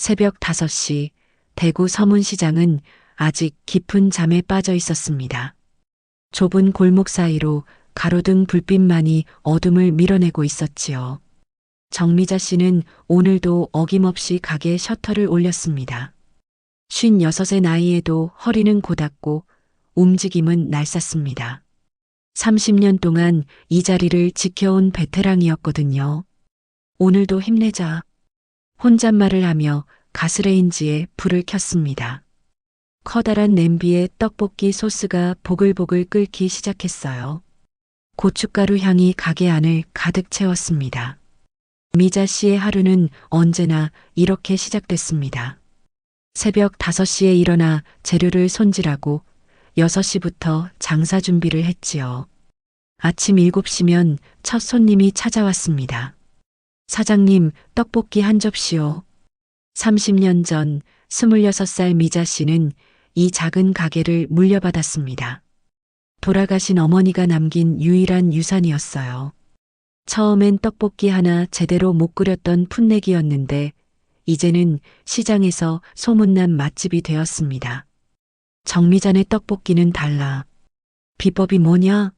새벽 5시 대구 서문시장은 아직 깊은 잠에 빠져 있었습니다. 좁은 골목 사이로 가로등 불빛만이 어둠을 밀어내고 있었지요. 정미자 씨는 오늘도 어김없이 가게 셔터를 올렸습니다. 56의 나이에도 허리는 고닫고 움직임은 날쌔습니다. 30년 동안 이 자리를 지켜온 베테랑이었거든요. 오늘도 힘내자. 혼잣말을 하며 가스레인지에 불을 켰습니다. 커다란 냄비에 떡볶이 소스가 보글보글 끓기 시작했어요. 고춧가루 향이 가게 안을 가득 채웠습니다. 미자 씨의 하루는 언제나 이렇게 시작됐습니다. 새벽 5시에 일어나 재료를 손질하고 6시부터 장사 준비를 했지요. 아침 7시면 첫 손님이 찾아왔습니다. 사장님, 떡볶이 한 접시요. 30년 전 26살 미자 씨는 이 작은 가게를 물려받았습니다. 돌아가신 어머니가 남긴 유일한 유산이었어요. 처음엔 떡볶이 하나 제대로 못 끓였던 풋내기였는데 이제는 시장에서 소문난 맛집이 되었습니다. 정미잔의 떡볶이는 달라. 비법이 뭐냐?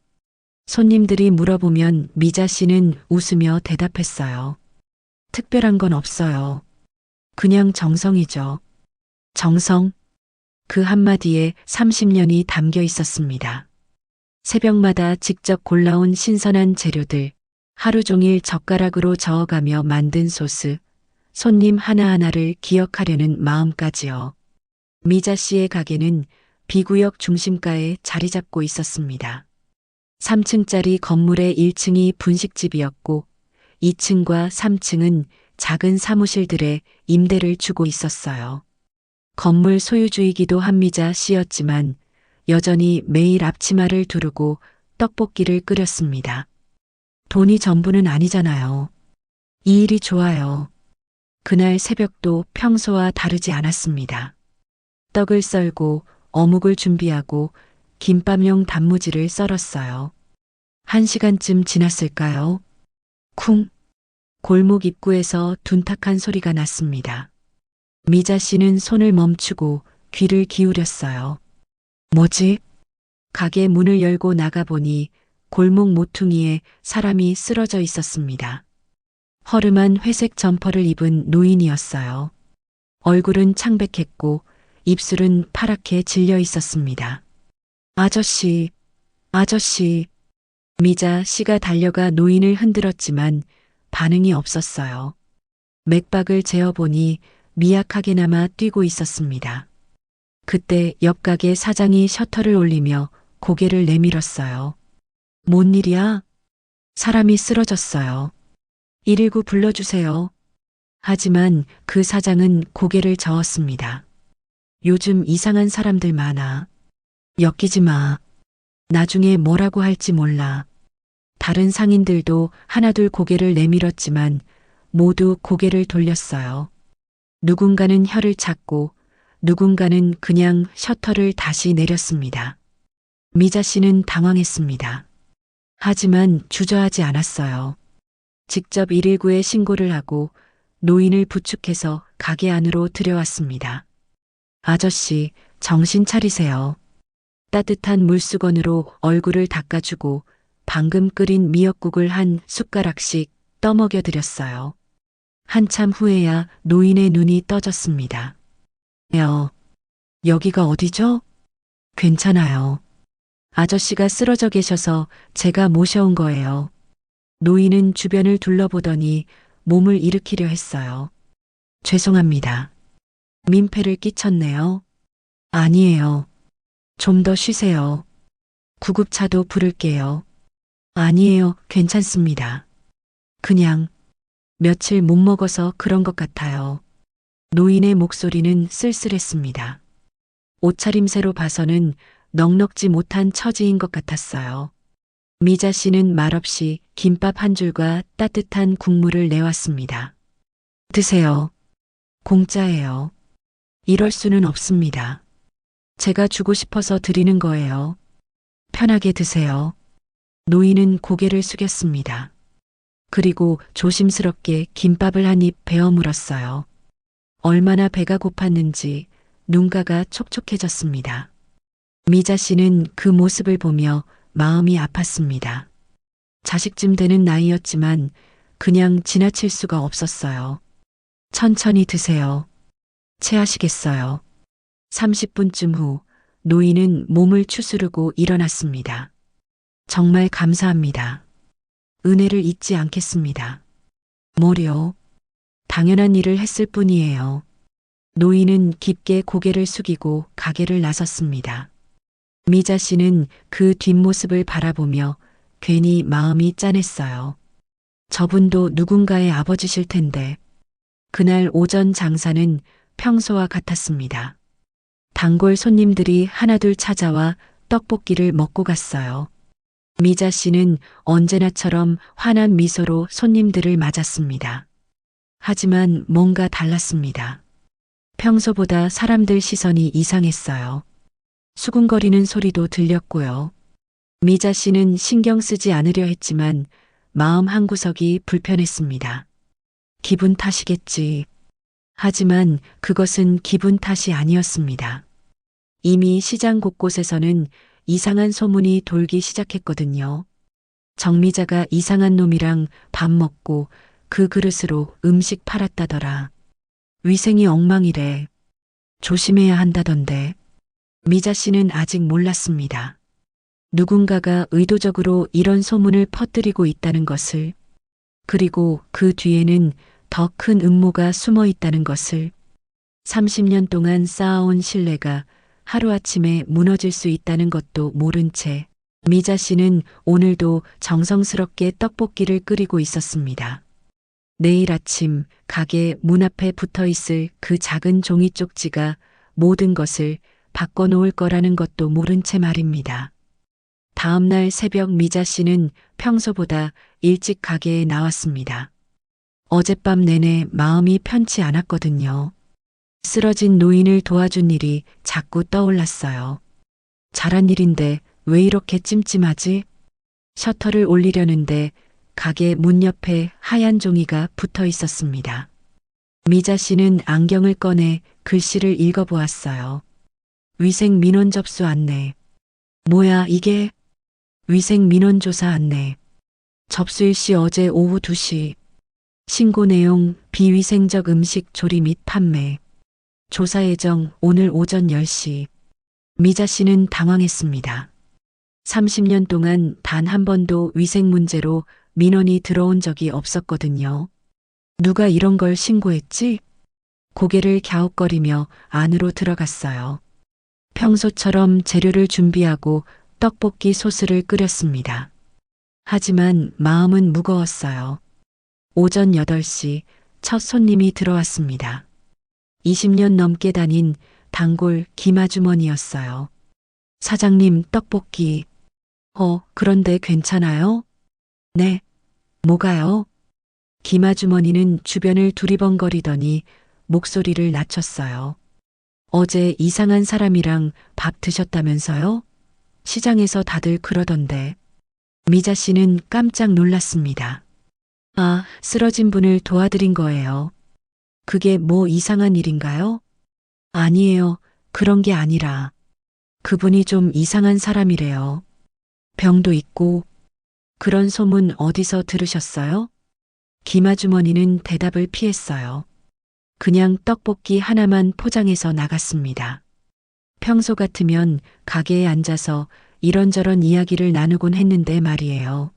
손님들이 물어보면 미자 씨는 웃으며 대답했어요. 특별한 건 없어요. 그냥 정성이죠. 정성? 그 한마디에 30년이 담겨 있었습니다. 새벽마다 직접 골라온 신선한 재료들, 하루 종일 젓가락으로 저어가며 만든 소스, 손님 하나하나를 기억하려는 마음까지요. 미자 씨의 가게는 비구역 중심가에 자리 잡고 있었습니다. 3층짜리 건물의 1층이 분식집이었고 2층과 3층은 작은 사무실들의 임대를 주고 있었어요. 건물 소유주이기도 한 미자 씨였지만 여전히 매일 앞치마를 두르고 떡볶이를 끓였습니다. 돈이 전부는 아니잖아요. 이 일이 좋아요. 그날 새벽도 평소와 다르지 않았습니다. 떡을 썰고 어묵을 준비하고 김밥용 단무지를 썰었어요. 1시간쯤 지났을까요? 쿵! 골목 입구에서 둔탁한 소리가 났습니다. 미자 씨는 손을 멈추고 귀를 기울였어요. 뭐지? 가게 문을 열고 나가보니 골목 모퉁이에 사람이 쓰러져 있었습니다. 허름한 회색 점퍼를 입은 노인이었어요. 얼굴은 창백했고 입술은 파랗게 질려 있었습니다. 아저씨, 아저씨. 미자 씨가 달려가 노인을 흔들었지만 반응이 없었어요. 맥박을 재어보니 미약하게나마 뛰고 있었습니다. 그때 옆 가게 사장이 셔터를 올리며 고개를 내밀었어요. 뭔 일이야? 사람이 쓰러졌어요. 119 불러주세요. 하지만 그 사장은 고개를 저었습니다. 요즘 이상한 사람들 많아. 엮이지 마. 나중에 뭐라고 할지 몰라. 다른 상인들도 하나둘 고개를 내밀었지만 모두 고개를 돌렸어요. 누군가는 혀를 찾고 누군가는 그냥 셔터를 다시 내렸습니다. 미자 씨는 당황했습니다. 하지만 주저하지 않았어요. 직접 119에 신고를 하고 노인을 부축해서 가게 안으로 들여왔습니다. 아저씨, 정신 차리세요. 따뜻한 물수건으로 얼굴을 닦아주고 방금 끓인 미역국을 한 숟가락씩 떠먹여 드렸어요. 한참 후에야 노인의 눈이 떠졌습니다. 여기가 어디죠? 괜찮아요. 아저씨가 쓰러져 계셔서 제가 모셔온 거예요. 노인은 주변을 둘러보더니 몸을 일으키려 했어요. 죄송합니다. 민폐를 끼쳤네요. 아니에요. 좀 더 쉬세요. 구급차도 부를게요. 아니에요. 괜찮습니다. 그냥 며칠 못 먹어서 그런 것 같아요. 노인의 목소리는 쓸쓸했습니다. 옷차림새로 봐서는 넉넉지 못한 처지인 것 같았어요. 미자 씨는 말없이 김밥 한 줄과 따뜻한 국물을 내왔습니다. 드세요. 공짜예요. 이럴 수는 없습니다. 제가 주고 싶어서 드리는 거예요. 편하게 드세요. 노인은 고개를 숙였습니다. 그리고 조심스럽게 김밥을 한 입 베어 물었어요. 얼마나 배가 고팠는지 눈가가 촉촉해졌습니다. 미자 씨는 그 모습을 보며 마음이 아팠습니다. 자식쯤 되는 나이였지만 그냥 지나칠 수가 없었어요. 천천히 드세요. 체하시겠어요. 30분쯤 후 노인은 몸을 추스르고 일어났습니다. 정말 감사합니다. 은혜를 잊지 않겠습니다. 뭐려? 당연한 일을 했을 뿐이에요. 노인은 깊게 고개를 숙이고 가게를 나섰습니다. 미자 씨는 그 뒷모습을 바라보며 괜히 마음이 짠했어요. 저분도 누군가의 아버지실 텐데. 그날 오전 장사는 평소와 같았습니다. 단골 손님들이 하나둘 찾아와 떡볶이를 먹고 갔어요. 미자 씨는 언제나처럼 환한 미소로 손님들을 맞았습니다. 하지만 뭔가 달랐습니다. 평소보다 사람들 시선이 이상했어요. 수군거리는 소리도 들렸고요. 미자 씨는 신경 쓰지 않으려 했지만 마음 한구석이 불편했습니다. 기분 탓이겠지. 하지만 그것은 기분 탓이 아니었습니다. 이미 시장 곳곳에서는 이상한 소문이 돌기 시작했거든요. 정미자가 이상한 놈이랑 밥 먹고 그 그릇으로 음식 팔았다더라. 위생이 엉망이래. 조심해야 한다던데. 미자 씨는 아직 몰랐습니다. 누군가가 의도적으로 이런 소문을 퍼뜨리고 있다는 것을, 그리고 그 뒤에는 더 큰 음모가 숨어 있다는 것을, 30년 동안 쌓아온 신뢰가 하루아침에 무너질 수 있다는 것도 모른 채 미자 씨는 오늘도 정성스럽게 떡볶이를 끓이고 있었습니다. 내일 아침 가게 문 앞에 붙어 있을 그 작은 종이 쪽지가 모든 것을 바꿔놓을 거라는 것도 모른 채 말입니다. 다음 날 새벽 미자 씨는 평소보다 일찍 가게에 나왔습니다. 어젯밤 내내 마음이 편치 않았거든요. 쓰러진 노인을 도와준 일이 자꾸 떠올랐어요. 잘한 일인데 왜 이렇게 찜찜하지? 셔터를 올리려는데 가게 문 옆에 하얀 종이가 붙어 있었습니다. 미자 씨는 안경을 꺼내 글씨를 읽어보았어요. 위생 민원 접수 안내. 뭐야 이게? 위생 민원 조사 안내. 접수일 시 어제 오후 2시. 신고 내용 비위생적 음식 조리 및 판매. 조사 예정 오늘 오전 10시. 미자 씨는 당황했습니다. 30년 동안 단 한 번도 위생 문제로 민원이 들어온 적이 없었거든요. 누가 이런 걸 신고했지? 고개를 갸웃거리며 안으로 들어갔어요. 평소처럼 재료를 준비하고 떡볶이 소스를 끓였습니다. 하지만 마음은 무거웠어요. 오전 8시 첫 손님이 들어왔습니다. 20년 넘게 다닌 단골 김아주머니였어요. 사장님 떡볶이. 그런데 괜찮아요? 네. 뭐가요? 김아주머니는 주변을 두리번거리더니 목소리를 낮췄어요. 어제 이상한 사람이랑 밥 드셨다면서요? 시장에서 다들 그러던데. 미자 씨는 깜짝 놀랐습니다. 아, 쓰러진 분을 도와드린 거예요. 그게 뭐 이상한 일인가요? 아니에요. 그런 게 아니라. 그분이 좀 이상한 사람이래요. 병도 있고. 그런 소문 어디서 들으셨어요? 김아주머니는 대답을 피했어요. 그냥 떡볶이 하나만 포장해서 나갔습니다. 평소 같으면 가게에 앉아서 이런저런 이야기를 나누곤 했는데 말이에요.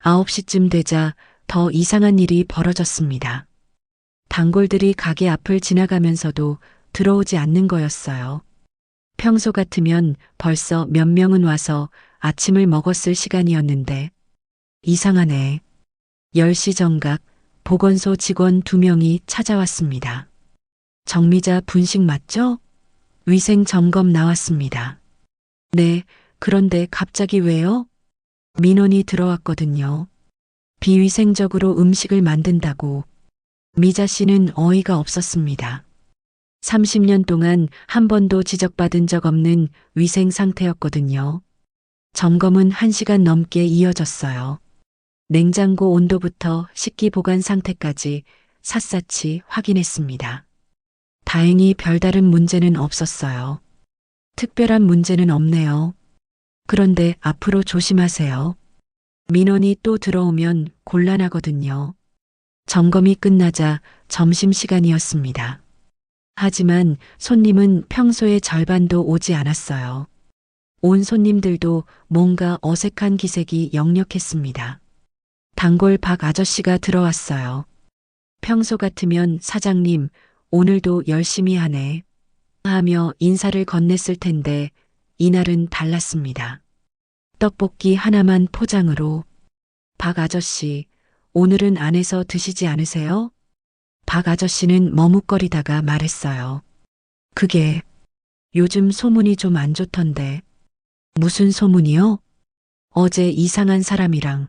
9시쯤 되자 더 이상한 일이 벌어졌습니다. 단골들이 가게 앞을 지나가면서도 들어오지 않는 거였어요. 평소 같으면 벌써 몇 명은 와서 아침을 먹었을 시간이었는데 이상하네. 10시 정각 보건소 직원 2명이 찾아왔습니다. 정미자 분식 맞죠? 위생 점검 나왔습니다. 네, 그런데 갑자기 왜요? 민원이 들어왔거든요. 비위생적으로 음식을 만든다고. 미자 씨는 어이가 없었습니다. 30년 동안 한 번도 지적받은 적 없는 위생 상태였거든요. 점검은 1시간 넘게 이어졌어요. 냉장고 온도부터 식기 보관 상태까지 샅샅이 확인했습니다. 다행히 별다른 문제는 없었어요. 특별한 문제는 없네요. 그런데 앞으로 조심하세요. 민원이 또 들어오면 곤란하거든요. 점검이 끝나자 점심시간이었습니다. 하지만 손님은 평소의 절반도 오지 않았어요. 온 손님들도 뭔가 어색한 기색이 역력했습니다. 단골 박 아저씨가 들어왔어요. 평소 같으면 사장님, 오늘도 열심히 하네. 하며 인사를 건넸을 텐데 이날은 달랐습니다. 떡볶이 하나만 포장으로. 박 아저씨, 오늘은 안에서 드시지 않으세요? 박 아저씨는 머뭇거리다가 말했어요. 그게 요즘 소문이 좀 안 좋던데. 무슨 소문이요? 어제 이상한 사람이랑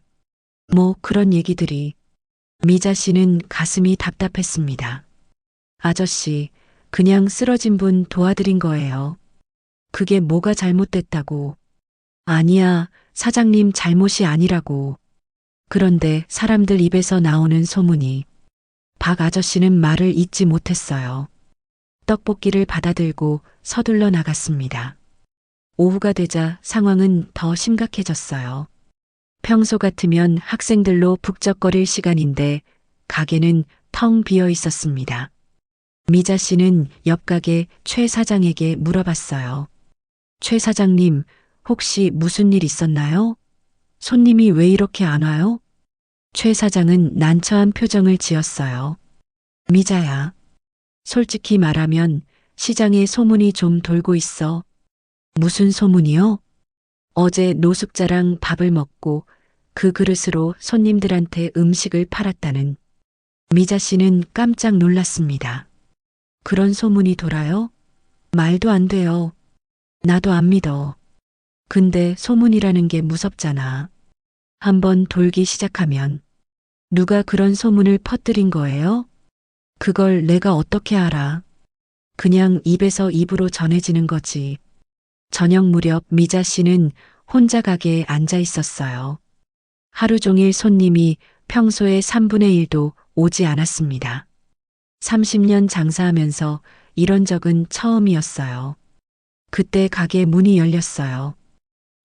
뭐 그런 얘기들이. 미자 씨는 가슴이 답답했습니다. 아저씨, 그냥 쓰러진 분 도와드린 거예요. 그게 뭐가 잘못됐다고. 아니야, 사장님 잘못이 아니라고. 그런데 사람들 입에서 나오는 소문이. 박 아저씨는 말을 잇지 못했어요. 떡볶이를 받아들고 서둘러 나갔습니다. 오후가 되자 상황은 더 심각해졌어요. 평소 같으면 학생들로 북적거릴 시간인데 가게는 텅 비어 있었습니다. 미자 씨는 옆 가게 최 사장에게 물어봤어요. 최 사장님, 혹시 무슨 일 있었나요? 손님이 왜 이렇게 안 와요? 최 사장은 난처한 표정을 지었어요. 미자야, 솔직히 말하면 시장에 소문이 좀 돌고 있어. 무슨 소문이요? 어제 노숙자랑 밥을 먹고 그 그릇으로 손님들한테 음식을 팔았다는. 미자 씨는 깜짝 놀랐습니다. 그런 소문이 돌아요? 말도 안 돼요. 나도 안 믿어. 근데 소문이라는 게 무섭잖아. 한번 돌기 시작하면. 누가 그런 소문을 퍼뜨린 거예요? 그걸 내가 어떻게 알아? 그냥 입에서 입으로 전해지는 거지. 저녁 무렵 미자 씨는 혼자 가게에 앉아 있었어요. 하루 종일 손님이 평소의 3분의 1도 오지 않았습니다. 30년 장사하면서 이런 적은 처음이었어요. 그때 가게 문이 열렸어요.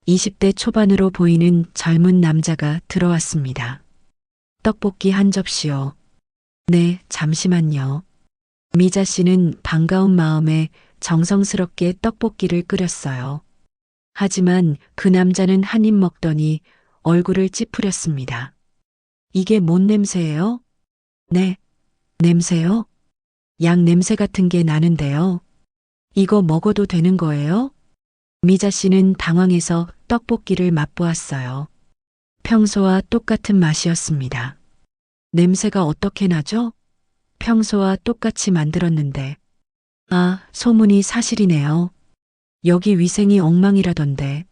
20대 초반으로 보이는 젊은 남자가 들어왔습니다. 떡볶이 한 접시요. 네, 잠시만요. 미자 씨는 반가운 마음에 정성스럽게 떡볶이를 끓였어요. 하지만 그 남자는 한 입 먹더니 얼굴을 찌푸렸습니다. 이게 뭔 냄새예요? 네, 냄새요? 약 냄새 같은 게 나는데요. 이거 먹어도 되는 거예요? 미자 씨는 당황해서 떡볶이를 맛보았어요. 평소와 똑같은 맛이었습니다. 냄새가 어떻게 나죠? 평소와 똑같이 만들었는데. 아, 소문이 사실이네요. 여기 위생이 엉망이라던데.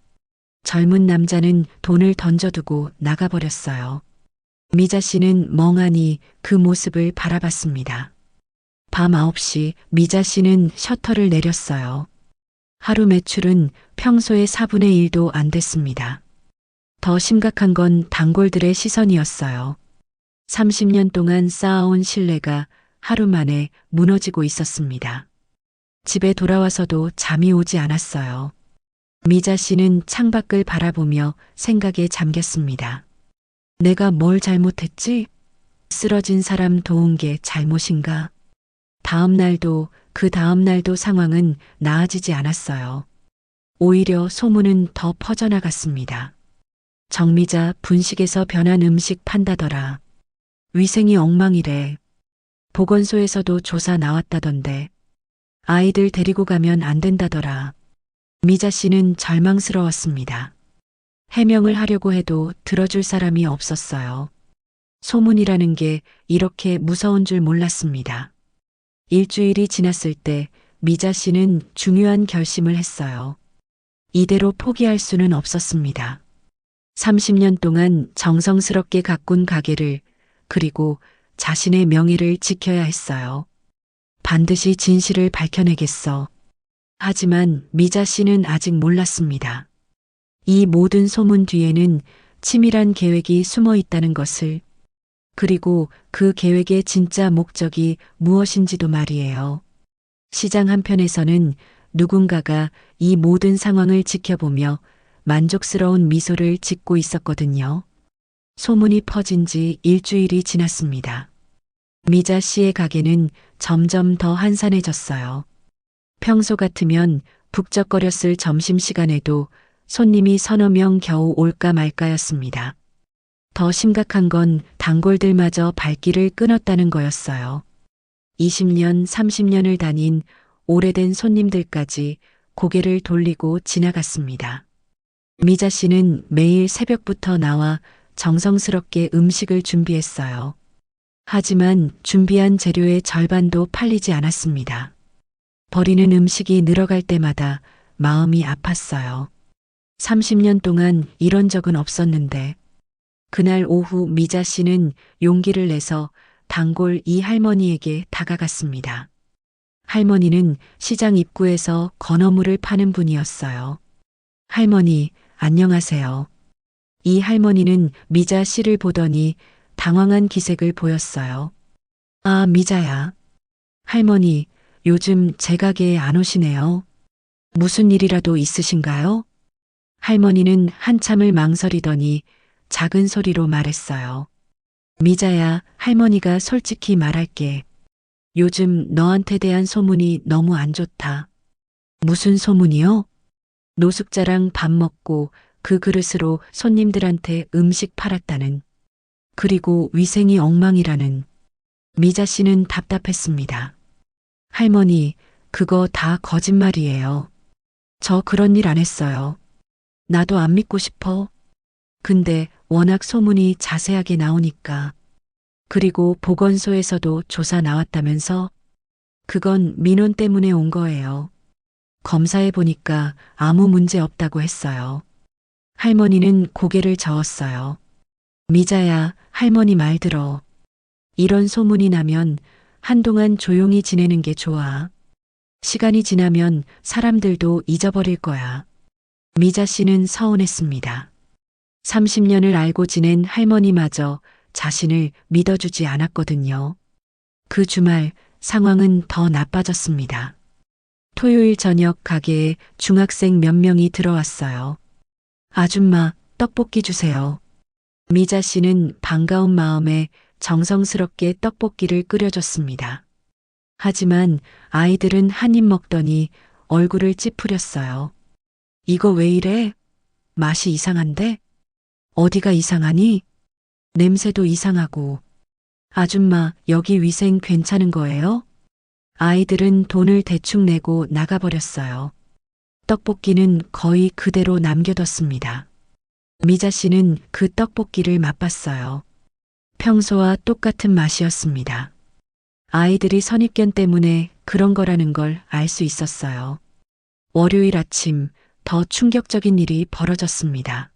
젊은 남자는 돈을 던져두고 나가버렸어요. 미자 씨는 멍하니 그 모습을 바라봤습니다. 밤 9시 미자 씨는 셔터를 내렸어요. 하루 매출은 평소의 4분의 1도 안 됐습니다. 더 심각한 건 단골들의 시선이었어요. 30년 동안 쌓아온 신뢰가 하루 만에 무너지고 있었습니다. 집에 돌아와서도 잠이 오지 않았어요. 미자 씨는 창밖을 바라보며 생각에 잠겼습니다. 내가 뭘 잘못했지? 쓰러진 사람 도운 게 잘못인가? 다음 날도 그 다음 날도 상황은 나아지지 않았어요. 오히려 소문은 더 퍼져나갔습니다. 정미자 분식에서 변한 음식 판다더라. 위생이 엉망이래. 보건소에서도 조사 나왔다던데. 아이들 데리고 가면 안 된다더라. 미자 씨는 절망스러웠습니다. 해명을 하려고 해도 들어줄 사람이 없었어요. 소문이라는 게 이렇게 무서운 줄 몰랐습니다. 일주일이 지났을 때 미자 씨는 중요한 결심을 했어요. 이대로 포기할 수는 없었습니다. 30년 동안 정성스럽게 가꾼 가게를, 그리고 자신의 명예를 지켜야 했어요. 반드시 진실을 밝혀내겠어. 하지만 미자 씨는 아직 몰랐습니다. 이 모든 소문 뒤에는 치밀한 계획이 숨어 있다는 것을, 그리고 그 계획의 진짜 목적이 무엇인지도 말이에요. 시장 한편에서는 누군가가 이 모든 상황을 지켜보며 만족스러운 미소를 짓고 있었거든요. 소문이 퍼진 지 일주일이 지났습니다. 미자 씨의 가게는 점점 더 한산해졌어요. 평소 같으면 북적거렸을 점심시간에도 손님이 서너 명 겨우 올까 말까였습니다. 더 심각한 건 단골들마저 발길을 끊었다는 거였어요. 20년, 30년을 다닌 오래된 손님들까지 고개를 돌리고 지나갔습니다. 미자 씨는 매일 새벽부터 나와 정성스럽게 음식을 준비했어요. 하지만 준비한 재료의 절반도 팔리지 않았습니다. 버리는 음식이 늘어갈 때마다 마음이 아팠어요. 30년 동안 이런 적은 없었는데 그날 오후 미자 씨는 용기를 내서 단골 이 할머니에게 다가갔습니다. 할머니는 시장 입구에서 건어물을 파는 분이었어요. 할머니, 안녕하세요. 이 할머니는 미자 씨를 보더니 당황한 기색을 보였어요. 아, 미자야. 할머니, 요즘 제 가게에 안 오시네요. 무슨 일이라도 있으신가요? 할머니는 한참을 망설이더니 작은 소리로 말했어요. 미자야, 할머니가 솔직히 말할게. 요즘 너한테 대한 소문이 너무 안 좋다. 무슨 소문이요? 노숙자랑 밥 먹고 그 그릇으로 손님들한테 음식 팔았다는. 그리고 위생이 엉망이라는. 미자 씨는 답답했습니다. 할머니, 그거 다 거짓말이에요. 저 그런 일 안 했어요. 나도 안 믿고 싶어. 근데 워낙 소문이 자세하게 나오니까. 그리고 보건소에서도 조사 나왔다면서? 그건 민원 때문에 온 거예요. 검사해 보니까 아무 문제 없다고 했어요. 할머니는 고개를 저었어요. 미자야, 할머니 말 들어. 이런 소문이 나면 한동안 조용히 지내는 게 좋아. 시간이 지나면 사람들도 잊어버릴 거야. 미자 씨는 서운했습니다. 30년을 알고 지낸 할머니마저 자신을 믿어주지 않았거든요. 그 주말 상황은 더 나빠졌습니다. 토요일 저녁 가게에 중학생 몇 명이 들어왔어요. 아줌마, 떡볶이 주세요. 미자 씨는 반가운 마음에 정성스럽게 떡볶이를 끓여줬습니다. 하지만 아이들은 한 입 먹더니 얼굴을 찌푸렸어요. 이거 왜 이래? 맛이 이상한데? 어디가 이상하니? 냄새도 이상하고. 아줌마, 여기 위생 괜찮은 거예요? 아이들은 돈을 대충 내고 나가버렸어요. 떡볶이는 거의 그대로 남겨뒀습니다. 미자 씨는 그 떡볶이를 맛봤어요. 평소와 똑같은 맛이었습니다. 아이들이 선입견 때문에 그런 거라는 걸 알 수 있었어요. 월요일 아침 더 충격적인 일이 벌어졌습니다.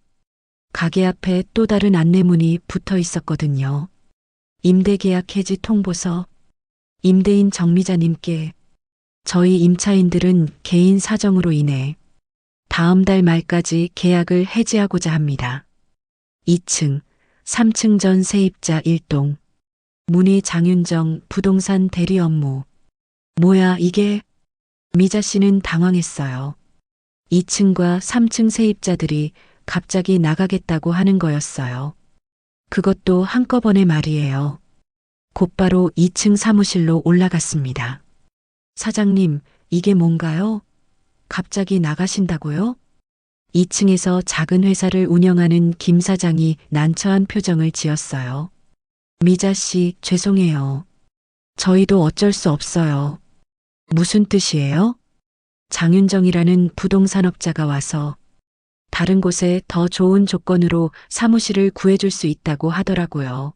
가게 앞에 또 다른 안내문이 붙어 있었거든요. 임대계약 해지 통보서. 임대인 정미자님께 저희 임차인들은 개인 사정으로 인해 다음 달 말까지 계약을 해지하고자 합니다. 2층, 3층 전 세입자 1동. 문의 장윤정 부동산 대리 업무. 뭐야 이게? 미자 씨는 당황했어요. 2층과 3층 세입자들이 갑자기 나가겠다고 하는 거였어요. 그것도 한꺼번에 말이에요. 곧바로 2층 사무실로 올라갔습니다. 사장님, 이게 뭔가요? 갑자기 나가신다고요? 2층에서 작은 회사를 운영하는 김 사장이 난처한 표정을 지었어요. 미자 씨, 죄송해요. 저희도 어쩔 수 없어요. 무슨 뜻이에요? 장윤정이라는 부동산업자가 와서 다른 곳에 더 좋은 조건으로 사무실을 구해줄 수 있다고 하더라고요.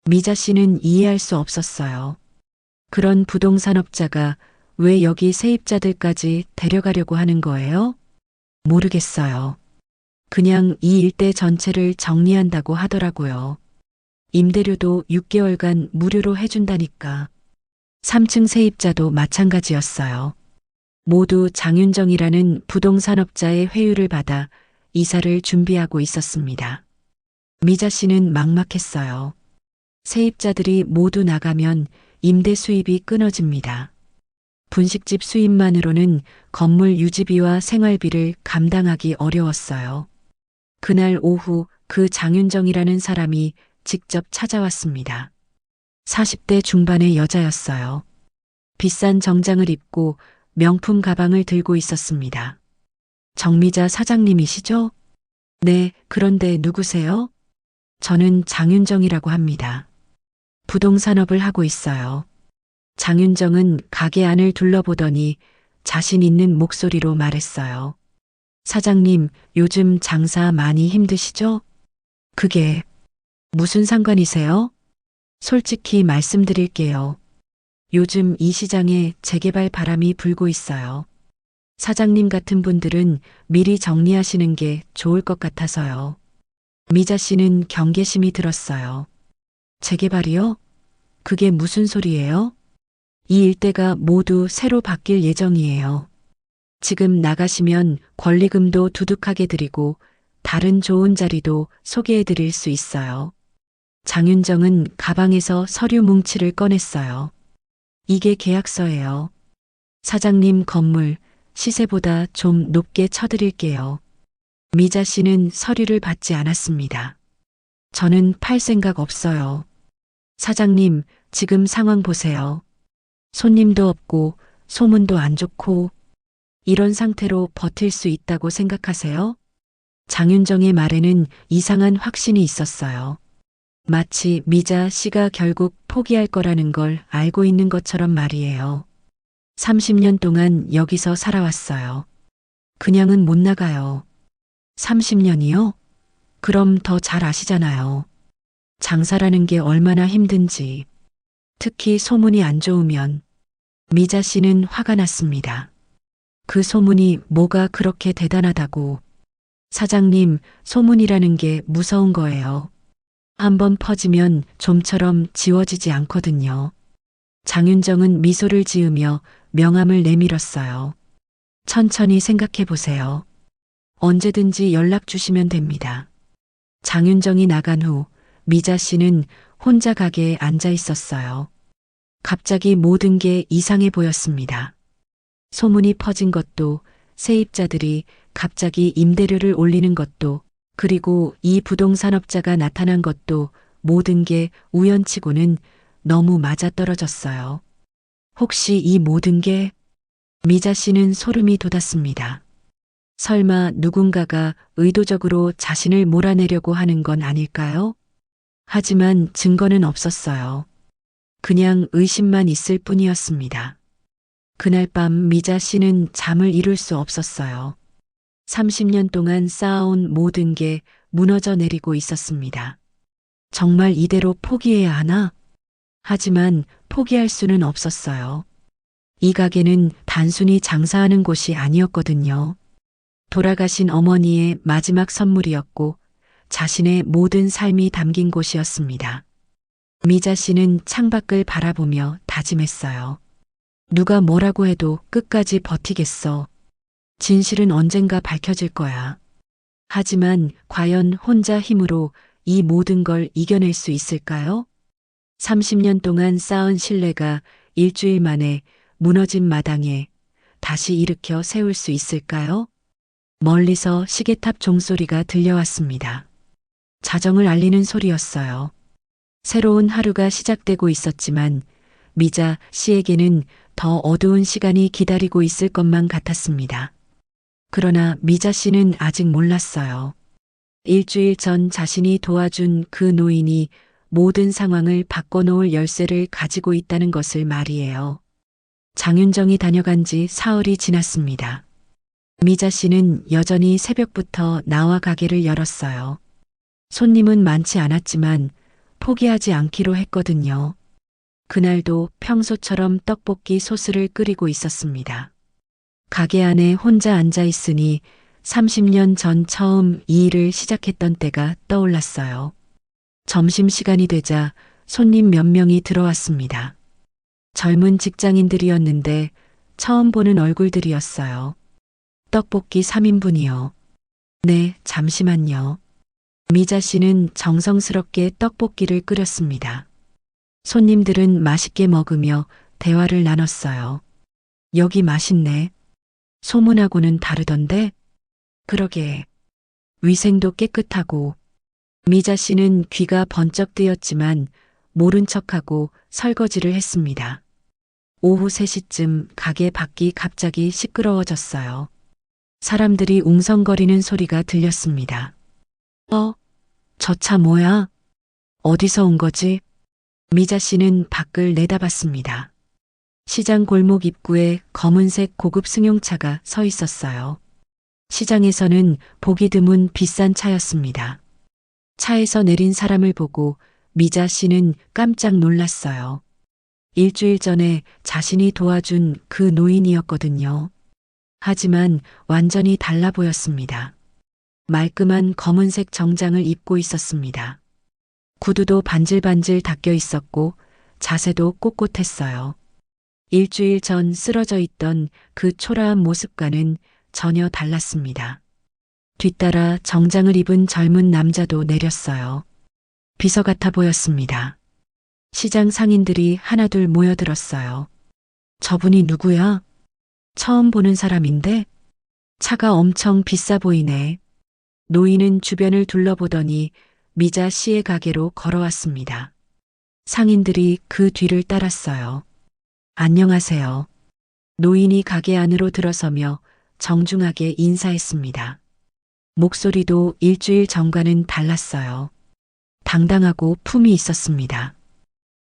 미자 씨는 이해할 수 없었어요. 그런 부동산업자가 왜 여기 세입자들까지 데려가려고 하는 거예요? 모르겠어요. 그냥 이 일대 전체를 정리한다고 하더라고요. 임대료도 6개월간 무료로 해준다니까. 3층 세입자도 마찬가지였어요. 모두 장윤정이라는 부동산업자의 회유를 받아 이사를 준비하고 있었습니다. 미자 씨는 막막했어요. 세입자들이 모두 나가면 임대 수입이 끊어집니다. 분식집 수입만으로는 건물 유지비와 생활비를 감당하기 어려웠어요. 그날 오후 그 장윤정이라는 사람이 직접 찾아왔습니다. 40대 중반의 여자였어요. 비싼 정장을 입고 명품 가방을 들고 있었습니다. 정미자 사장님이시죠? 네, 그런데 누구세요? 저는 장윤정이라고 합니다. 부동산업을 하고 있어요. 장윤정은 가게 안을 둘러보더니 자신 있는 목소리로 말했어요. 사장님, 요즘 장사 많이 힘드시죠? 그게 무슨 상관이세요? 솔직히 말씀드릴게요. 요즘 이 시장에 재개발 바람이 불고 있어요. 사장님 같은 분들은 미리 정리하시는 게 좋을 것 같아서요. 미자 씨는 경계심이 들었어요. 재개발이요? 그게 무슨 소리예요? 이 일대가 모두 새로 바뀔 예정이에요. 지금 나가시면 권리금도 두둑하게 드리고 다른 좋은 자리도 소개해 드릴 수 있어요. 장윤정은 가방에서 서류 뭉치를 꺼냈어요. 이게 계약서예요. 사장님 건물 시세보다 좀 높게 쳐드릴게요. 미자 씨는 서류를 받지 않았습니다. 저는 팔 생각 없어요. 사장님, 지금 상황 보세요. 손님도 없고 소문도 안 좋고 이런 상태로 버틸 수 있다고 생각하세요? 장윤정의 말에는 이상한 확신이 있었어요. 마치 미자 씨가 결국 포기할 거라는 걸 알고 있는 것처럼 말이에요. 30년 동안 여기서 살아왔어요. 그냥은 못 나가요. 30년이요? 그럼 더 잘 아시잖아요. 장사라는 게 얼마나 힘든지. 특히 소문이 안 좋으면. 미자 씨는 화가 났습니다. 그 소문이 뭐가 그렇게 대단하다고. 사장님, 소문이라는 게 무서운 거예요. 한번 퍼지면 좀처럼 지워지지 않거든요. 장윤정은 미소를 지으며 명함을 내밀었어요. 천천히 생각해 보세요. 언제든지 연락 주시면 됩니다. 장윤정이 나간 후 미자 씨는 혼자 가게에 앉아 있었어요. 갑자기 모든 게 이상해 보였습니다. 소문이 퍼진 것도, 세입자들이 갑자기 임대료를 올리는 것도, 그리고 이 부동산업자가 나타난 것도 모든 게 우연치고는 너무 맞아떨어졌어요. 혹시 이 모든 게 미자 씨는 소름이 돋았습니다. 설마 누군가가 의도적으로 자신을 몰아내려고 하는 건 아닐까요? 하지만 증거는 없었어요. 그냥 의심만 있을 뿐이었습니다. 그날 밤 미자 씨는 잠을 이룰 수 없었어요. 30년 동안 쌓아온 모든 게 무너져 내리고 있었습니다. 정말 이대로 포기해야 하나? 하지만 포기할 수는 없었어요. 이 가게는 단순히 장사하는 곳이 아니었거든요. 돌아가신 어머니의 마지막 선물이었고 자신의 모든 삶이 담긴 곳이었습니다. 미자 씨는 창밖을 바라보며 다짐했어요. 누가 뭐라고 해도 끝까지 버티겠어. 진실은 언젠가 밝혀질 거야. 하지만 과연 혼자 힘으로 이 모든 걸 이겨낼 수 있을까요? 30년 동안 쌓은 신뢰가 일주일 만에 무너진 마당에 다시 일으켜 세울 수 있을까요? 멀리서 시계탑 종소리가 들려왔습니다. 자정을 알리는 소리였어요. 새로운 하루가 시작되고 있었지만 미자 씨에게는 더 어두운 시간이 기다리고 있을 것만 같았습니다. 그러나 미자 씨는 아직 몰랐어요. 일주일 전 자신이 도와준 그 노인이 모든 상황을 바꿔놓을 열쇠를 가지고 있다는 것을 말이에요. 장윤정이 다녀간 지 사흘이 지났습니다. 미자 씨는 여전히 새벽부터 나와 가게를 열었어요. 손님은 많지 않았지만 포기하지 않기로 했거든요. 그날도 평소처럼 떡볶이 소스를 끓이고 있었습니다. 가게 안에 혼자 앉아 있으니 30년 전 처음 이 일을 시작했던 때가 떠올랐어요. 점심시간이 되자 손님 몇 명이 들어왔습니다. 젊은 직장인들이었는데 처음 보는 얼굴들이었어요. 떡볶이 3인분이요. 네, 잠시만요. 미자 씨는 정성스럽게 떡볶이를 끓였습니다. 손님들은 맛있게 먹으며 대화를 나눴어요. 여기 맛있네. 소문하고는 다르던데? 그러게. 위생도 깨끗하고. 미자 씨는 귀가 번쩍 뜨였지만 모른 척하고 설거지를 했습니다. 오후 3시쯤 가게 밖이 갑자기 시끄러워졌어요. 사람들이 웅성거리는 소리가 들렸습니다. 저 차 뭐야? 어디서 온 거지? 미자 씨는 밖을 내다봤습니다. 시장 골목 입구에 검은색 고급 승용차가 서 있었어요. 시장에서는 보기 드문 비싼 차였습니다. 차에서 내린 사람을 보고 미자 씨는 깜짝 놀랐어요. 일주일 전에 자신이 도와준 그 노인이었거든요. 하지만 완전히 달라 보였습니다. 말끔한 검은색 정장을 입고 있었습니다. 구두도 반질반질 닦여 있었고 자세도 꼿꼿했어요. 일주일 전 쓰러져 있던 그 초라한 모습과는 전혀 달랐습니다. 뒤따라 정장을 입은 젊은 남자도 내렸어요. 비서 같아 보였습니다. 시장 상인들이 하나둘 모여들었어요. 저분이 누구야? 처음 보는 사람인데? 차가 엄청 비싸 보이네. 노인은 주변을 둘러보더니 미자 씨의 가게로 걸어왔습니다. 상인들이 그 뒤를 따랐어요. 안녕하세요. 노인이 가게 안으로 들어서며 정중하게 인사했습니다. 목소리도 일주일 전과는 달랐어요. 당당하고 품이 있었습니다.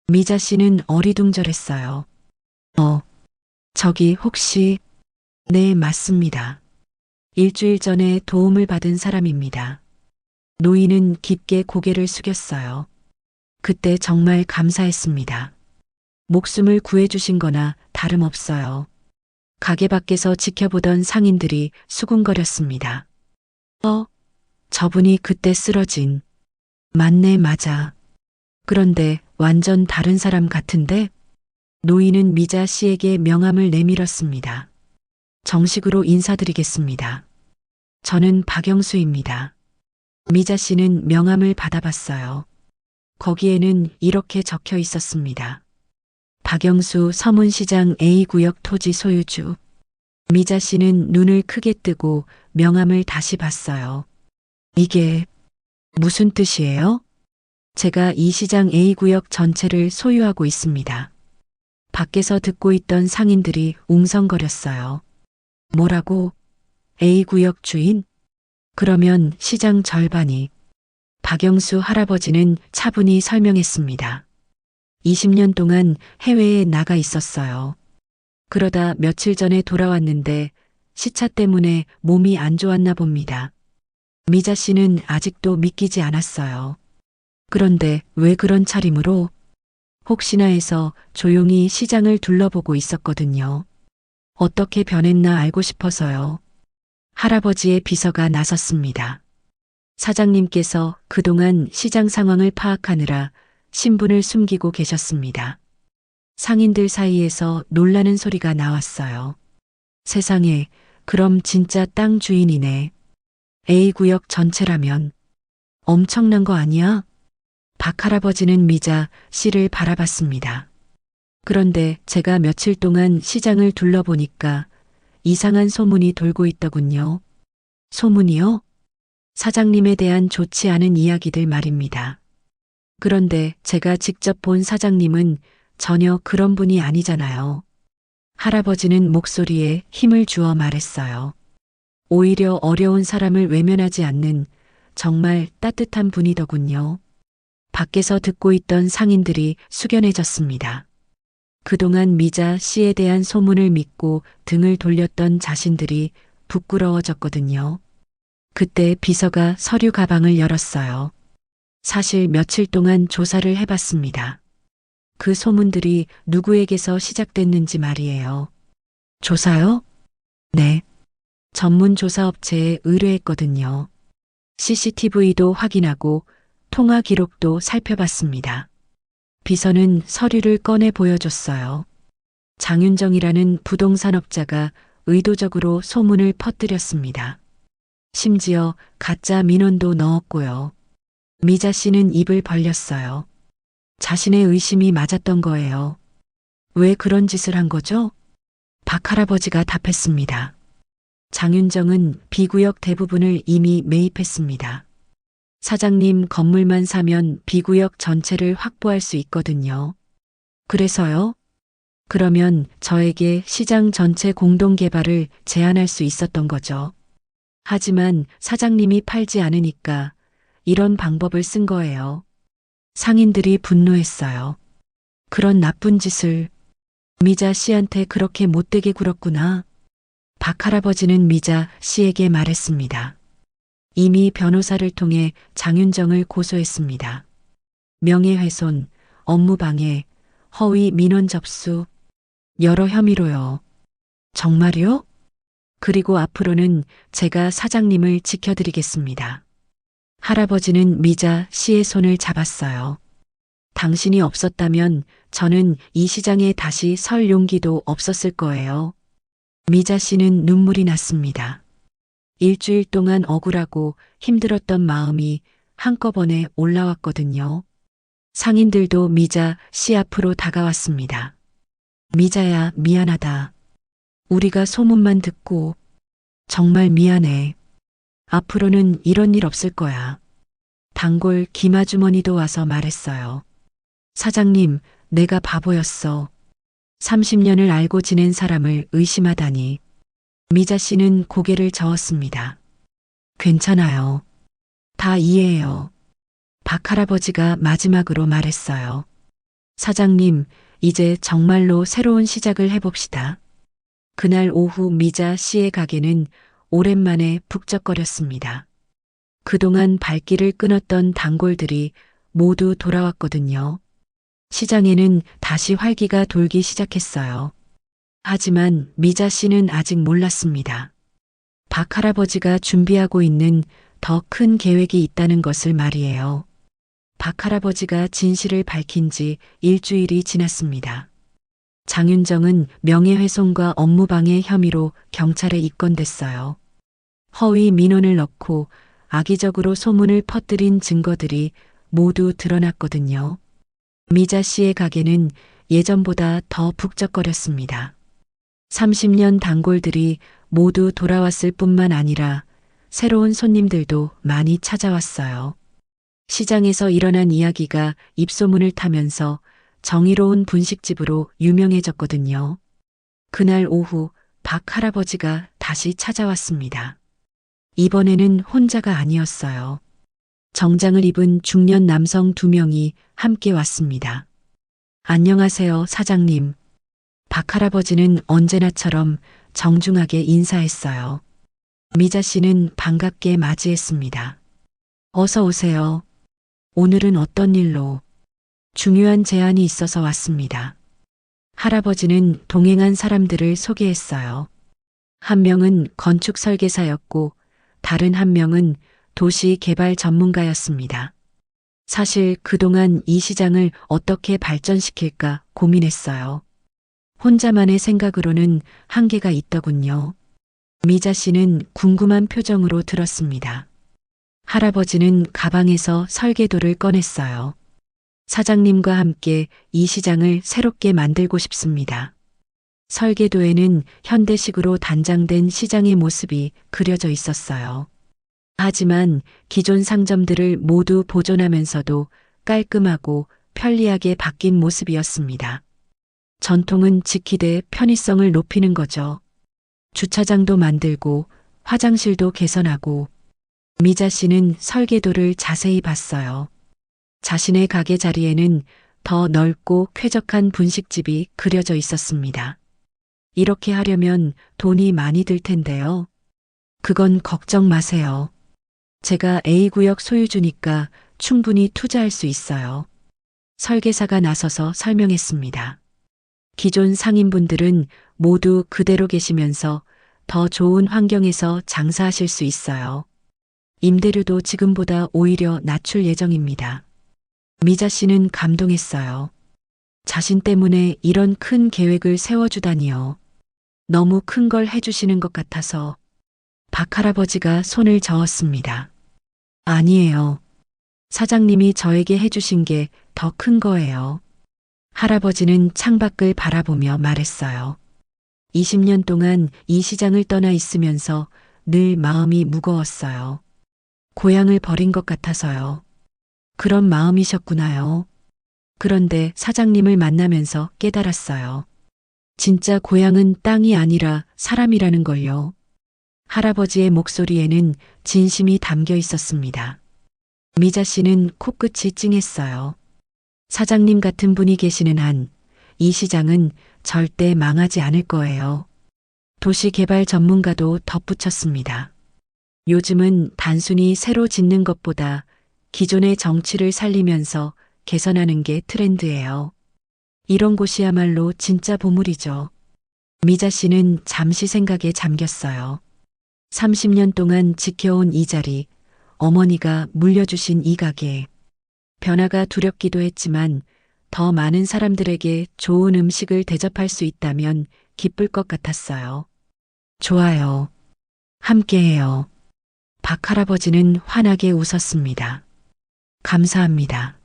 미자 씨는 어리둥절했어요. 저기 혹시... 네, 맞습니다. 일주일 전에 도움을 받은 사람입니다. 노인은 깊게 고개를 숙였어요. 그때 정말 감사했습니다. 목숨을 구해주신 거나 다름없어요. 가게 밖에서 지켜보던 상인들이 수군거렸습니다. 저분이 그때 쓰러진... 맞네, 맞아. 그런데 완전 다른 사람 같은데? 노인은 미자 씨에게 명함을 내밀었습니다. 정식으로 인사드리겠습니다. 저는 박영수입니다. 미자 씨는 명함을 받아봤어요. 거기에는 이렇게 적혀 있었습니다. 박영수 서문시장 A구역 토지 소유주. 미자 씨는 눈을 크게 뜨고 명함을 다시 봤어요. 이게 무슨 뜻이에요? 제가 이 시장 A구역 전체를 소유하고 있습니다. 밖에서 듣고 있던 상인들이 웅성거렸어요. 뭐라고? A구역 주인? 그러면 시장 절반이... 박영수 할아버지는 차분히 설명했습니다. 20년 동안 해외에 나가 있었어요. 그러다 며칠 전에 돌아왔는데 시차 때문에 몸이 안 좋았나 봅니다. 미자 씨는 아직도 믿기지 않았어요. 그런데 왜 그런 차림으로? 혹시나 해서 조용히 시장을 둘러보고 있었거든요. 어떻게 변했나 알고 싶어서요. 할아버지의 비서가 나섰습니다. 사장님께서 그동안 시장 상황을 파악하느라 신분을 숨기고 계셨습니다. 상인들 사이에서 놀라는 소리가 나왔어요. 세상에, 그럼 진짜 땅 주인이네. A구역 전체라면 엄청난 거 아니야? 박 할아버지는 미자 씨를 바라봤습니다. 그런데 제가 며칠 동안 시장을 둘러보니까 이상한 소문이 돌고 있더군요. 소문이요? 사장님에 대한 좋지 않은 이야기들 말입니다. 그런데 제가 직접 본 사장님은 전혀 그런 분이 아니잖아요. 할아버지는 목소리에 힘을 주어 말했어요. 오히려 어려운 사람을 외면하지 않는 정말 따뜻한 분이더군요. 밖에서 듣고 있던 상인들이 숙연해졌습니다. 그동안 미자 씨에 대한 소문을 믿고 등을 돌렸던 자신들이 부끄러워졌거든요. 그때 비서가 서류 가방을 열었어요. 사실 며칠 동안 조사를 해봤습니다. 그 소문들이 누구에게서 시작됐는지 말이에요. 조사요? 네. 전문 조사업체에 의뢰했거든요. CCTV도 확인하고 통화 기록도 살펴봤습니다. 비서는 서류를 꺼내 보여줬어요. 장윤정이라는 부동산업자가 의도적으로 소문을 퍼뜨렸습니다. 심지어 가짜 민원도 넣었고요. 미자 씨는 입을 벌렸어요. 자신의 의심이 맞았던 거예요. 왜 그런 짓을 한 거죠? 박 할아버지가 답했습니다. 장윤정은 B구역 대부분을 이미 매입했습니다. 사장님 건물만 사면 B구역 전체를 확보할 수 있거든요. 그래서요? 그러면 저에게 시장 전체 공동개발을 제안할 수 있었던 거죠. 하지만 사장님이 팔지 않으니까 이런 방법을 쓴 거예요. 상인들이 분노했어요. 그런 나쁜 짓을 미자 씨한테 그렇게 못되게 굴었구나. 박 할아버지는 미자 씨에게 말했습니다. 이미 변호사를 통해 장윤정을 고소했습니다. 명예훼손, 업무방해, 허위 민원 접수, 여러 혐의로요. 정말요? 그리고 앞으로는 제가 사장님을 지켜드리겠습니다. 할아버지는 미자 씨의 손을 잡았어요. 당신이 없었다면 저는 이 시장에 다시 설 용기도 없었을 거예요. 미자 씨는 눈물이 났습니다. 일주일 동안 억울하고 힘들었던 마음이 한꺼번에 올라왔거든요. 상인들도 미자 씨 앞으로 다가왔습니다. 미자야, 미안하다. 우리가 소문만 듣고 정말 미안해. 앞으로는 이런 일 없을 거야. 단골 김아주머니도 와서 말했어요. 사장님, 내가 바보였어. 30년을 알고 지낸 사람을 의심하다니. 미자 씨는 고개를 저었습니다. 괜찮아요. 다 이해해요. 박 할아버지가 마지막으로 말했어요. 사장님, 이제 정말로 새로운 시작을 해봅시다. 그날 오후 미자 씨의 가게는 오랜만에 북적거렸습니다. 그동안 발길을 끊었던 단골들이 모두 돌아왔거든요. 시장에는 다시 활기가 돌기 시작했어요. 하지만 미자 씨는 아직 몰랐습니다. 박 할아버지가 준비하고 있는 더 큰 계획이 있다는 것을 말이에요. 박 할아버지가 진실을 밝힌 지 일주일이 지났습니다. 장윤정은 명예훼손과 업무방해 혐의로 경찰에 입건됐어요. 허위 민원을 넣고 악의적으로 소문을 퍼뜨린 증거들이 모두 드러났거든요. 미자 씨의 가게는 예전보다 더 북적거렸습니다. 30년 단골들이 모두 돌아왔을 뿐만 아니라 새로운 손님들도 많이 찾아왔어요. 시장에서 일어난 이야기가 입소문을 타면서 정의로운 분식집으로 유명해졌거든요. 그날 오후 박 할아버지가 다시 찾아왔습니다. 이번에는 혼자가 아니었어요. 정장을 입은 중년 남성 2명이 함께 왔습니다. 안녕하세요, 사장님. 박 할아버지는 언제나처럼 정중하게 인사했어요. 미자 씨는 반갑게 맞이했습니다. 어서 오세요. 오늘은 어떤 일로? 중요한 제안이 있어서 왔습니다. 할아버지는 동행한 사람들을 소개했어요. 한 명은 건축 설계사였고 다른 한 명은 도시 개발 전문가였습니다. 사실 그동안 이 시장을 어떻게 발전시킬까 고민했어요. 혼자만의 생각으로는 한계가 있더군요. 미자 씨는 궁금한 표정으로 들었습니다. 할아버지는 가방에서 설계도를 꺼냈어요. 사장님과 함께 이 시장을 새롭게 만들고 싶습니다. 설계도에는 현대식으로 단장된 시장의 모습이 그려져 있었어요. 하지만 기존 상점들을 모두 보존하면서도 깔끔하고 편리하게 바뀐 모습이었습니다. 전통은 지키되 편의성을 높이는 거죠. 주차장도 만들고 화장실도 개선하고. 미자 씨는 설계도를 자세히 봤어요. 자신의 가게 자리에는 더 넓고 쾌적한 분식집이 그려져 있었습니다. 이렇게 하려면 돈이 많이 들 텐데요. 그건 걱정 마세요. 제가 A구역 소유주니까 충분히 투자할 수 있어요. 설계사가 나서서 설명했습니다. 기존 상인분들은 모두 그대로 계시면서 더 좋은 환경에서 장사하실 수 있어요. 임대료도 지금보다 오히려 낮출 예정입니다. 미자 씨는 감동했어요. 자신 때문에 이런 큰 계획을 세워주다니요. 너무 큰 걸 해주시는 것 같아서. 박 할아버지가 손을 저었습니다. 아니에요. 사장님이 저에게 해주신 게 더 큰 거예요. 할아버지는 창밖을 바라보며 말했어요. 20년 동안 이 시장을 떠나 있으면서 늘 마음이 무거웠어요. 고향을 버린 것 같아서요. 그런 마음이셨구나요. 그런데 사장님을 만나면서 깨달았어요. 진짜 고향은 땅이 아니라 사람이라는 걸요. 할아버지의 목소리에는 진심이 담겨 있었습니다. 미자 씨는 코끝이 찡했어요. 사장님 같은 분이 계시는 한 이 시장은 절대 망하지 않을 거예요. 도시개발 전문가도 덧붙였습니다. 요즘은 단순히 새로 짓는 것보다 기존의 정취를 살리면서 개선하는 게 트렌드예요. 이런 곳이야말로 진짜 보물이죠. 미자 씨는 잠시 생각에 잠겼어요. 30년 동안 지켜온 이 자리, 어머니가 물려주신 이 가게. 변화가 두렵기도 했지만 더 많은 사람들에게 좋은 음식을 대접할 수 있다면 기쁠 것 같았어요. 좋아요. 함께해요. 박 할아버지는 환하게 웃었습니다. 감사합니다.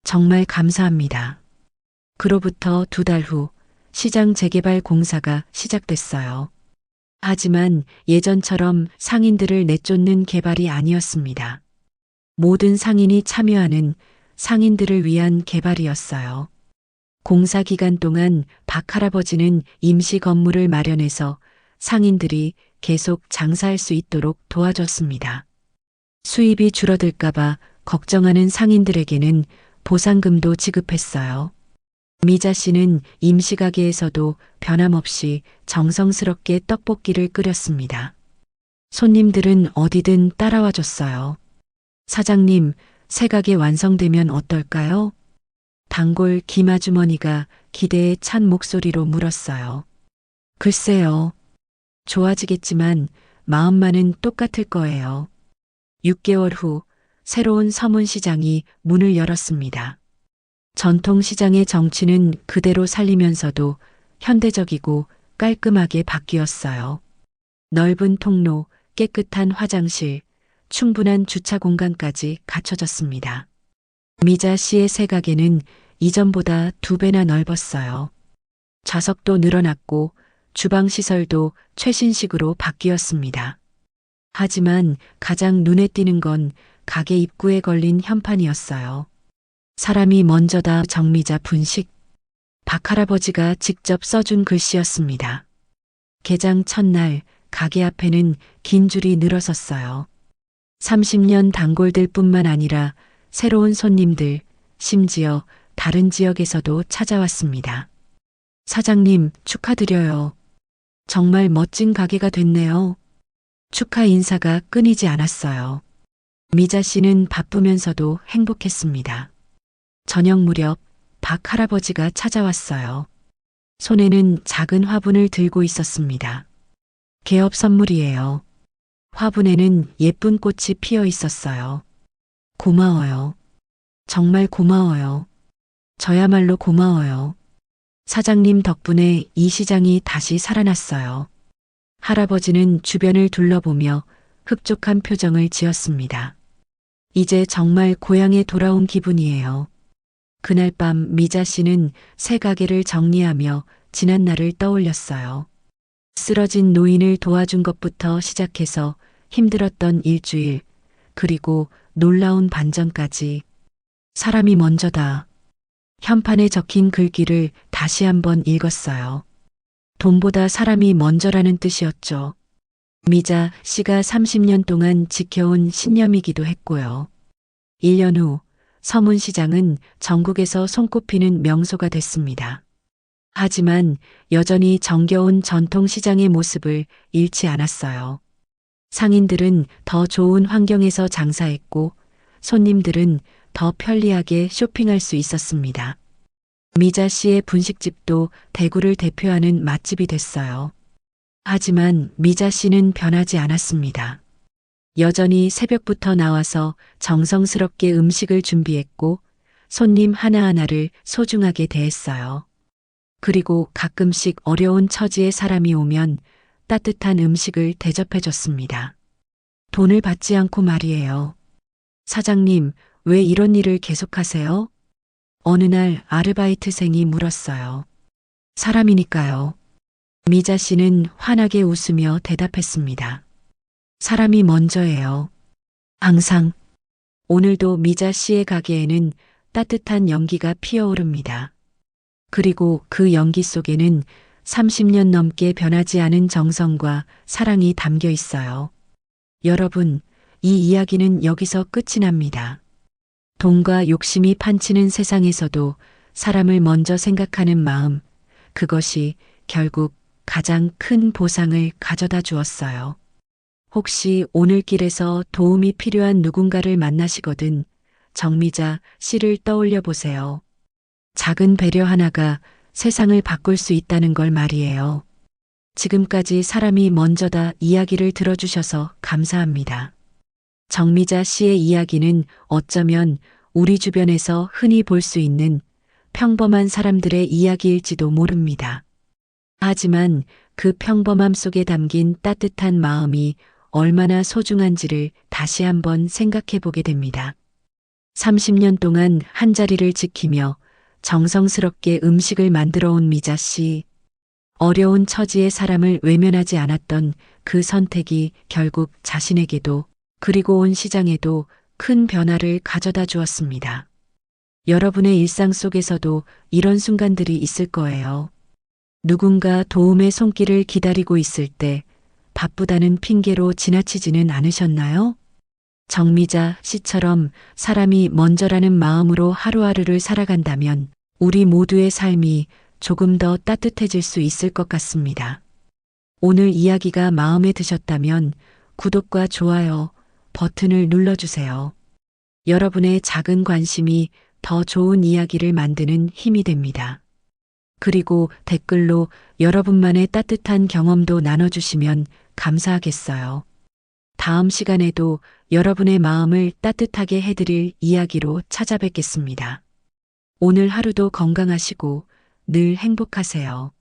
정말 감사합니다. 그로부터 2달 후 시장 재개발 공사가 시작됐어요. 하지만 예전처럼 상인들을 내쫓는 개발이 아니었습니다. 모든 상인이 참여하는 상인들을 위한 개발이었어요. 공사 기간 동안 박 할아버지는 임시 건물을 마련해서 상인들이 계속 장사할 수 있도록 도와줬습니다. 수입이 줄어들까봐 걱정하는 상인들에게는 보상금도 지급했어요. 미자 씨는 임시가게에서도 변함없이 정성스럽게 떡볶이를 끓였습니다. 손님들은 어디든 따라와 줬어요. 사장님, 새 가게 완성되면 어떨까요? 단골 김아주머니가 기대에 찬 목소리로 물었어요. 글쎄요. 좋아지겠지만 마음만은 똑같을 거예요. 6개월 후 새로운 서문시장이 문을 열었습니다. 전통시장의 정취는 그대로 살리면서도 현대적이고 깔끔하게 바뀌었어요. 넓은 통로, 깨끗한 화장실, 충분한 주차 공간까지 갖춰졌습니다. 미자 씨의 새 가게는 이전보다 2배나 넓었어요. 좌석도 늘어났고 주방 시설도 최신식으로 바뀌었습니다. 하지만 가장 눈에 띄는 건 가게 입구에 걸린 현판이었어요. 사람이 먼저다 정미자 분식. 박 할아버지가 직접 써준 글씨였습니다. 개장 첫날 가게 앞에는 긴 줄이 늘어섰어요. 30년 단골들 뿐만 아니라 새로운 손님들, 심지어 다른 지역에서도 찾아왔습니다. 사장님, 축하드려요. 정말 멋진 가게가 됐네요. 축하 인사가 끊이지 않았어요. 미자 씨는 바쁘면서도 행복했습니다. 저녁 무렵 박 할아버지가 찾아왔어요. 손에는 작은 화분을 들고 있었습니다. 개업 선물이에요. 화분에는 예쁜 꽃이 피어 있었어요. 고마워요. 정말 고마워요. 저야말로 고마워요. 사장님 덕분에 이 시장이 다시 살아났어요. 할아버지는 주변을 둘러보며 흡족한 표정을 지었습니다. 이제 정말 고향에 돌아온 기분이에요. 그날 밤 미자 씨는 새 가게를 정리하며 지난 날을 떠올렸어요. 쓰러진 노인을 도와준 것부터 시작해서 힘들었던 일주일, 그리고 놀라운 반전까지. 사람이 먼저다. 현판에 적힌 글귀를 다시 한번 읽었어요. 돈보다 사람이 먼저라는 뜻이었죠. 미자 씨가 30년 동안 지켜온 신념이기도 했고요. 1년 후 서문시장은 전국에서 손꼽히는 명소가 됐습니다. 하지만 여전히 정겨운 전통시장의 모습을 잃지 않았어요. 상인들은 더 좋은 환경에서 장사했고 손님들은 더 편리하게 쇼핑할 수 있었습니다. 미자 씨의 분식집도 대구를 대표하는 맛집이 됐어요. 하지만 미자 씨는 변하지 않았습니다. 여전히 새벽부터 나와서 정성스럽게 음식을 준비했고 손님 하나하나를 소중하게 대했어요. 그리고 가끔씩 어려운 처지의 사람이 오면 따뜻한 음식을 대접해줬습니다. 돈을 받지 않고 말이에요. 사장님, 왜 이런 일을 계속하세요? 어느 날 아르바이트생이 물었어요. 사람이니까요. 미자 씨는 환하게 웃으며 대답했습니다. 사람이 먼저예요. 항상. 오늘도 미자 씨의 가게에는 따뜻한 연기가 피어오릅니다. 그리고 그 연기 속에는 30년 넘게 변하지 않은 정성과 사랑이 담겨 있어요. 여러분, 이 이야기는 여기서 끝이 납니다. 돈과 욕심이 판치는 세상에서도 사람을 먼저 생각하는 마음, 그것이 결국 가장 큰 보상을 가져다 주었어요. 혹시 오늘 길에서 도움이 필요한 누군가를 만나시거든 정미자 씨를 떠올려 보세요. 작은 배려 하나가 세상을 바꿀 수 있다는 걸 말이에요. 지금까지 사람이 먼저다 이야기를 들어주셔서 감사합니다. 정미자 씨의 이야기는 어쩌면 우리 주변에서 흔히 볼 수 있는 평범한 사람들의 이야기일지도 모릅니다. 하지만 그 평범함 속에 담긴 따뜻한 마음이 얼마나 소중한지를 다시 한번 생각해 보게 됩니다. 30년 동안 한자리를 지키며 정성스럽게 음식을 만들어 온 미자 씨. 어려운 처지의 사람을 외면하지 않았던 그 선택이 결국 자신에게도 그리고 온 시장에도 큰 변화를 가져다 주었습니다. 여러분의 일상 속에서도 이런 순간들이 있을 거예요. 누군가 도움의 손길을 기다리고 있을 때 바쁘다는 핑계로 지나치지는 않으셨나요? 정미자 씨처럼 사람이 먼저라는 마음으로 하루하루를 살아간다면 우리 모두의 삶이 조금 더 따뜻해질 수 있을 것 같습니다. 오늘 이야기가 마음에 드셨다면 구독과 좋아요 버튼을 눌러주세요. 여러분의 작은 관심이 더 좋은 이야기를 만드는 힘이 됩니다. 그리고 댓글로 여러분만의 따뜻한 경험도 나눠주시면 감사하겠어요. 다음 시간에도 여러분의 마음을 따뜻하게 해드릴 이야기로 찾아뵙겠습니다. 오늘 하루도 건강하시고 늘 행복하세요.